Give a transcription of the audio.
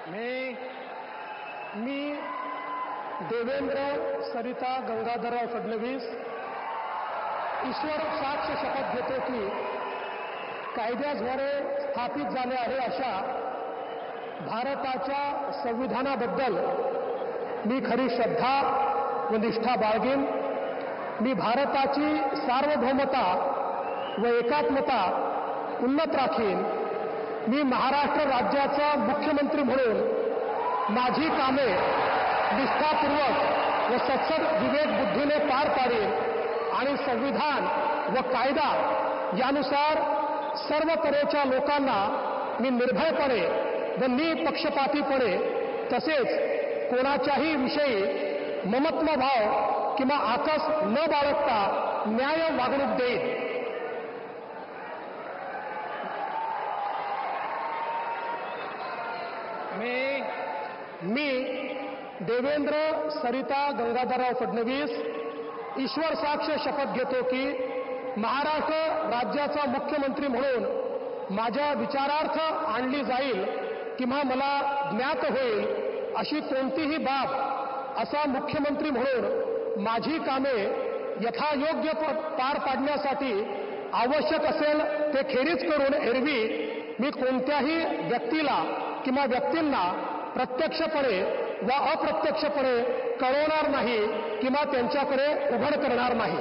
मी देवेंद्र सरिता गंगाधरराव फडणवीस ईश्वर साक्ष शपथ घेतो की कायद्याद्वारे स्थापित झाले आहे अशा भारताच्या संविधानाबद्दल मी खरी श्रद्धा व निष्ठा बाळगेन। मी भारताची सार्वभौमता व एकात्मता उन्नत राखीन। मी महाराष्ट्र राज्याचा मुख्यमंत्री म्हणून माझी कामे निष्ठापूर्वक व सत्सद विवेक बुद्धीने पार पाडेन आणि संविधान व कायदा यानुसार सर्व तऱ्हेच्या लोकांना मी निर्भयपणे व निपक्षपातीपणे तसेच कोणाच्याही विषयी ममत्व भाव किंवा आकस न बाळगता न्याय वागणूक देईन। मी देवेंद्र सरिता गंगाधरराव फडणवीस ईश्वर साक्ष शपथ घेतो की महाराष्ट्र राज्याचा मुख्यमंत्री म्हणून माझ्या विचारार्थ आणली जाईल किंवा मला ज्ञात होईल अशी कोणतीही बाब असा मुख्यमंत्री म्हणून माझी कामे यथायोग्य पार पाडण्यासाठी आवश्यक असेल ते खेरीज करून एरवी मी कोणत्याही व्यक्तीला किंवा व्यक्तींना प्रत्यक्षपणे व अप्रत्यक्षपणे कळवणार नाही किंवा त्यांच्याकडे उघड करणार नाही।